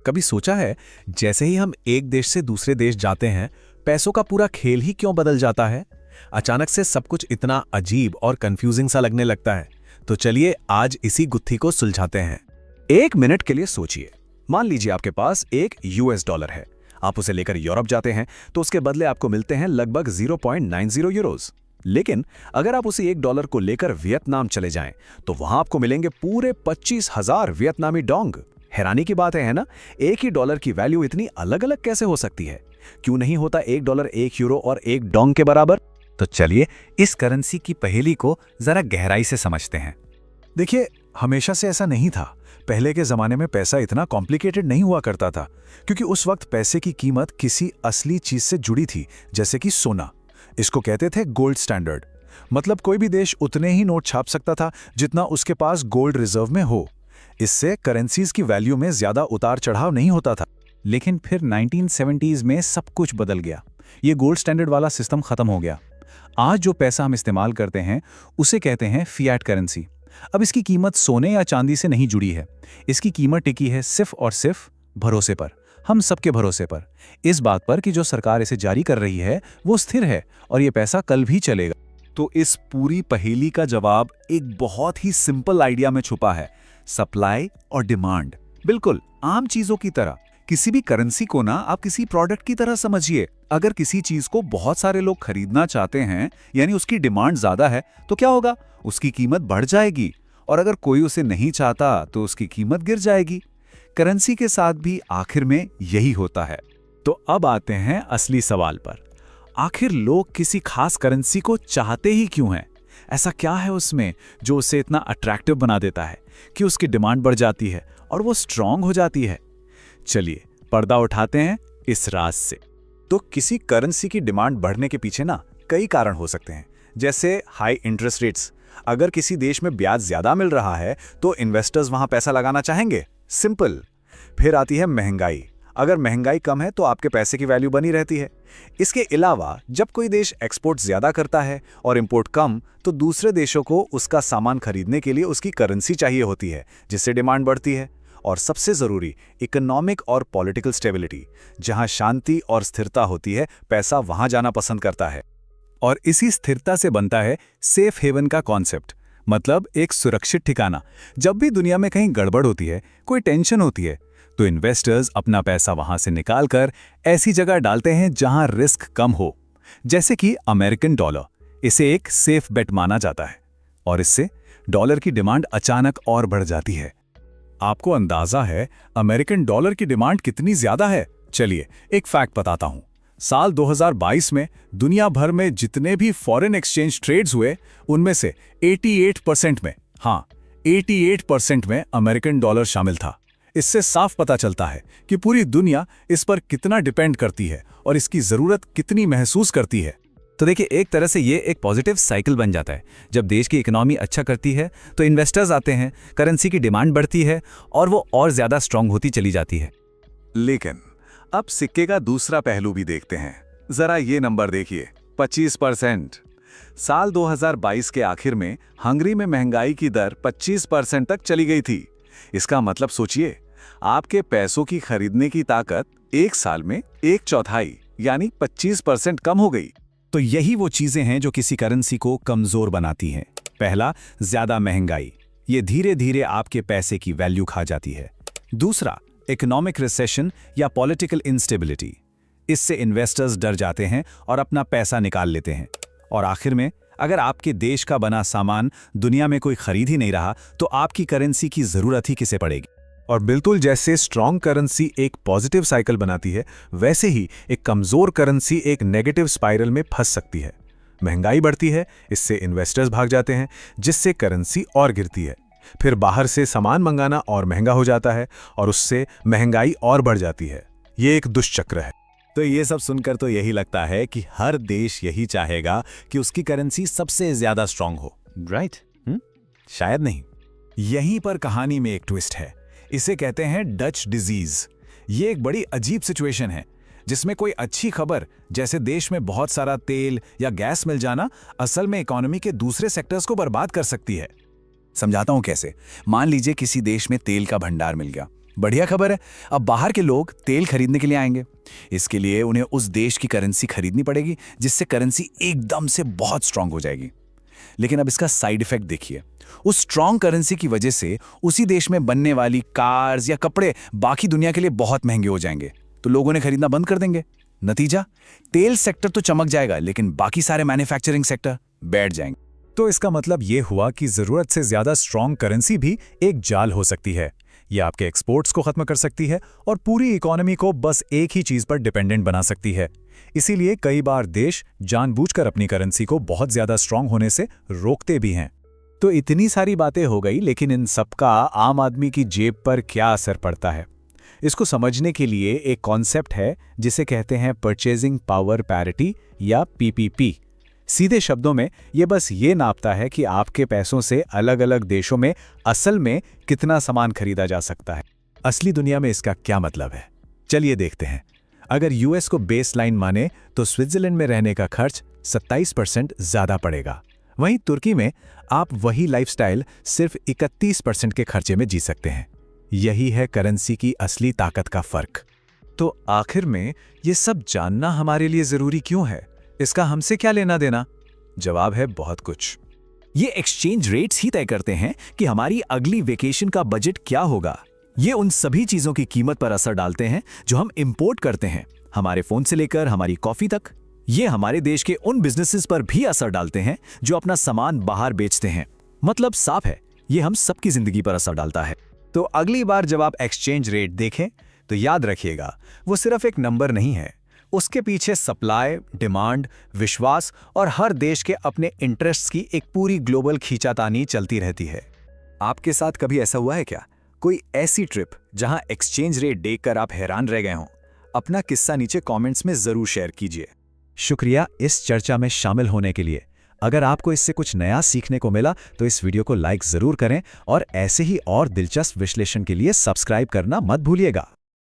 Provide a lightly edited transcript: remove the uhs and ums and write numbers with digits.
कभी सोचा है, जैसे ही हम एक देश से दूसरे देश जाते हैं, पैसों का पूरा खेल ही क्यों बदल जाता है? अचानक से सब कुछ इतना अजीब और कंफ्यूजिंग सा लगने लगता है। तो चलिए आज इसी गुत्थी को सुलझाते हैं। एक मिनट के लिए सोचिए। मान लीजिए आपके पास एक यूएस डॉलर है। आप उसे लेकर यूरोप जाते हैं तो उसके बदले आपको मिलते हैं लगभग 0.90 यूरोज। लेकिन अगर आप उसी एक डॉलर को लेकर वियतनाम चले जाएं तो वहां आपको मिलेंगे पूरे 25,000 वियतनामी डोंग। हैरानी की बात है ना, एक ही डॉलर की वैल्यू इतनी अलग अलग कैसे हो सकती है? क्यों नहीं होता एक डॉलर एक यूरो और एक डोंग के बराबर? तो चलिए इस करेंसी की पहेली को जरा गहराई से समझते हैं। देखिए, हमेशा से ऐसा नहीं था। पहले के जमाने में पैसा इतना कॉम्प्लिकेटेड नहीं हुआ करता था, क्योंकि उस वक्त पैसे की कीमत किसी असली चीज से जुड़ी थी, जैसे कि सोना। इसको कहते थे गोल्ड स्टैंडर्ड। मतलब कोई भी देश उतने ही नोट छाप सकता था जितना उसके पास गोल्ड रिजर्व में हो। इससे करेंसीज की वैल्यू में ज्यादा उतार चढ़ाव नहीं होता था। लेकिन फिर 1970s में सब कुछ बदल गया। ये गोल्ड स्टैंडर्ड वाला सिस्टम खत्म हो गया। आज जो पैसा हम इस्तेमाल करते हैं उसे कहते हैं फिएट करेंसी। अब इसकी कीमत सोने या चांदी से नहीं जुड़ी है। इसकी कीमत टिकी है सिर्फ और सिर्फ भरोसे पर, हम सबके भरोसे पर। इस बात पर कि जो सरकार इसे जारी कर रही है वो स्थिर है और ये पैसा कल भी चलेगा। तो इस पूरी पहेली का जवाब एक बहुत ही सिंपल आइडिया में छुपा है, सप्लाई और डिमांड। बिल्कुल आम चीजों की तरह किसी भी करेंसी को ना आप किसी प्रोडक्ट की तरह समझिए। अगर किसी चीज को बहुत सारे लोग खरीदना चाहते हैं, यानी उसकी डिमांड ज्यादा है, तो क्या होगा? उसकी कीमत बढ़ जाएगी। और अगर कोई उसे नहीं चाहता तो उसकी कीमत गिर जाएगी। करेंसी के साथ भी आखिर में यही होता है। तो अब आते हैं असली सवाल पर। आखिर लोग किसी खास करेंसी को चाहते ही क्यों हैं? ऐसा क्या है उसमें जो उसे इतना अट्रैक्टिव बना देता है कि उसकी डिमांड बढ़ जाती है और वो स्ट्रांग हो जाती है? चलिए पर्दा उठाते हैं इस राज से। तो किसी करेंसी की डिमांड बढ़ने के पीछे ना कई कारण हो सकते हैं, जैसे हाई इंटरेस्ट रेट्स। अगर किसी देश में ब्याज ज्यादा मिल रहा है तो इन्वेस्टर्स वहां पैसा लगाना चाहेंगे, सिंपल। फिर आती है महंगाई। अगर महंगाई कम है तो आपके पैसे की वैल्यू बनी रहती है। इसके अलावा जब कोई देश एक्सपोर्ट ज्यादा करता है और इंपोर्ट कम, तो दूसरे देशों को उसका सामान खरीदने के लिए उसकी करेंसी चाहिए होती है, जिससे डिमांड बढ़ती है। और सबसे जरूरी, इकोनॉमिक और पॉलिटिकल स्टेबिलिटी। जहां शांति और स्थिरता होती है, पैसा वहां जाना पसंद करता है। और इसी स्थिरता से बनता है सेफ हेवन का कॉन्सेप्ट, मतलब एक सुरक्षित ठिकाना। जब भी दुनिया में कहीं गड़बड़ होती है, कोई टेंशन होती है, तो इन्वेस्टर्स अपना पैसा वहां से निकालकर ऐसी जगह डालते हैं जहां रिस्क कम हो। जैसे कि अमेरिकन डॉलर, इसे एक सेफ बेट माना जाता है और इससे डॉलर की डिमांड अचानक और बढ़ जाती है। आपको अंदाजा है अमेरिकन डॉलर की डिमांड कितनी ज्यादा है? चलिए एक फैक्ट बताता हूं। साल 2022 में दुनिया भर में जितने भी फॉरेन एक्सचेंज ट्रेड्स हुए, उनमें से 88% में, हाँ 88% में अमेरिकन डॉलर शामिल था। इससे साफ पता चलता है कि पूरी दुनिया इस पर कितना डिपेंड करती है और इसकी जरूरत कितनी महसूस करती है। तो देखिए, एक तरह से ये एक पॉजिटिव साइकिल बन जाता है। जब देश की इकोनॉमी अच्छा करती है तो इन्वेस्टर्स आते हैं, करेंसी की डिमांड बढ़ती है और वो और ज्यादा स्ट्रांग होती चली जाती है। लेकिन अब सिक्के का दूसरा पहलू भी देखते हैं। जरा ये नंबर देखिए, 25%। साल 2022 के आखिर में हंगरी में महंगाई की दर 25% तक चली गई थी। इसका मतलब सोचिए, आपके पैसों की खरीदने की ताकत एक साल में 1/4 यानी 25% कम हो गई। तो यही वो चीजें हैं जो किसी करेंसी को कमजोर बनाती हैं। पहला, ज्यादा महंगाई। ये धीरे धीरे आपके पैसे की वैल्यू खा जाती है। दूसरा, इकोनॉमिक रिसेशन या पॉलिटिकल इंस्टेबिलिटी। इससे इन्वेस्टर्स डर जाते हैं और अपना पैसा निकाल लेते हैं। और आखिर में, अगर आपके देश का बना सामान दुनिया में कोई खरीद ही नहीं रहा, तो आपकी करेंसी की जरूरत ही किसे पड़ेगी? और बिल्कुल जैसे स्ट्रॉन्ग करेंसी एक पॉजिटिव साइकिल बनाती है, वैसे ही एक कमजोर करेंसी एक नेगेटिव स्पाइरल में फंस सकती है। महंगाई बढ़ती है, इससे इन्वेस्टर्स भाग जाते हैं, जिससे करेंसी और गिरती है। फिर बाहर से सामान मंगाना और महंगा हो जाता है और उससे महंगाई और बढ़ जाती है। ये एक दुष्चक्र है। तो ये सब सुनकर तो यही लगता है कि हर देश यही चाहेगा कि उसकी करेंसी सबसे ज्यादा स्ट्रांग हो, राइट? शायद नहीं। यहीं पर कहानी में एक ट्विस्ट है। इसे कहते हैं डच डिजीज। ये एक बड़ी अजीब सिचुएशन है जिसमें कोई अच्छी खबर, जैसे देश में बहुत सारा तेल या गैस मिल जाना, असल में इकोनॉमी के दूसरे सेक्टर्स को बर्बाद कर सकती है। समझाता हूं कैसे। मान लीजिए किसी देश में तेल का भंडार मिल गया, बढ़िया खबर है, अब बाहर के लोग तेल खरीदने के लिए आएंगे। इसके लिए उन्हें उस देश की करेंसी खरीदनी पड़ेगी, जिससे करेंसी एकदम से बहुत स्ट्रांग हो जाएगी। लेकिन अब इसका साइड इफेक्ट देखिए, उस स्ट्रांग करेंसी की वजह से उसी देश में बनने वाली कार्स या कपड़े बाकी दुनिया के लिए बहुत महंगे हो जाएंगे, तो लोगों ने खरीदना बंद कर देंगे। नतीजा, तेल सेक्टर तो चमक जाएगा, लेकिन बाकी सारे मैन्युफैक्चरिंग सेक्टर बैठ जाएंगे। तो इसका मतलब ये हुआ कि जरूरत से ज्यादा स्ट्रांग करेंसी भी एक जाल हो सकती है। ये आपके एक्सपोर्ट्स को खत्म कर सकती है और पूरी इकोनॉमी को बस एक ही चीज पर डिपेंडेंट बना सकती है। इसीलिए कई बार देश जानबूझकर अपनी करेंसी को बहुत ज्यादा स्ट्रांग होने से रोकते भी हैं। तो इतनी सारी बातें हो गई, लेकिन इन सबका आम आदमी की जेब पर क्या असर पड़ता है? इसको समझने के लिए एक कॉन्सेप्ट है जिसे कहते हैं परचेजिंग पावर पैरिटी या पीपीपी। सीधे शब्दों में ये बस ये नापता है कि आपके पैसों से अलग अलग देशों में असल में कितना सामान खरीदा जा सकता है। असली दुनिया में इसका क्या मतलब है, चलिए देखते हैं। अगर यूएस को बेस लाइन माने तो स्विट्जरलैंड में रहने का खर्च 27% ज्यादा पड़ेगा। वहीं तुर्की में आप वही लाइफस्टाइल सिर्फ 31% के खर्चे में जी सकते हैं। यही है करेंसी की असली ताकत का फर्क। तो आखिर में ये सब जानना हमारे लिए जरूरी क्यों है? इसका हमसे क्या लेना देना? जवाब है बहुत कुछ। ये एक्सचेंज रेट्स ही तय करते हैं कि हमारी अगली वेकेशन का बजट क्या होगा। ये उन सभी चीजों की कीमत पर असर डालते हैं जो हम इंपोर्ट करते हैं, हमारे फोन से लेकर हमारी कॉफी तक। ये हमारे देश के उन बिजनेसेस पर भी असर डालते हैं जो अपना सामान बाहर बेचते हैं। मतलब साफ है, ये हम सबकी जिंदगी पर असर डालता है। तो अगली बार जब आप एक्सचेंज रेट देखें तो याद रखिएगा, वो सिर्फ एक नंबर नहीं है। उसके पीछे सप्लाई, डिमांड, विश्वास और हर देश के अपने इंटरेस्ट्स की एक पूरी ग्लोबल खींचातानी चलती रहती है। आपके साथ कभी ऐसा हुआ है क्या? कोई ऐसी ट्रिप जहां एक्सचेंज रेट देखकर आप हैरान रह गए हों? अपना किस्सा नीचे कमेंट्स में जरूर शेयर कीजिए। शुक्रिया इस चर्चा में शामिल होने के लिए। अगर आपको इससे कुछ नया सीखने को मिला तो इस वीडियो को लाइक जरूर करें और ऐसे ही और दिलचस्प विश्लेषण के लिए सब्सक्राइब करना मत भूलिएगा।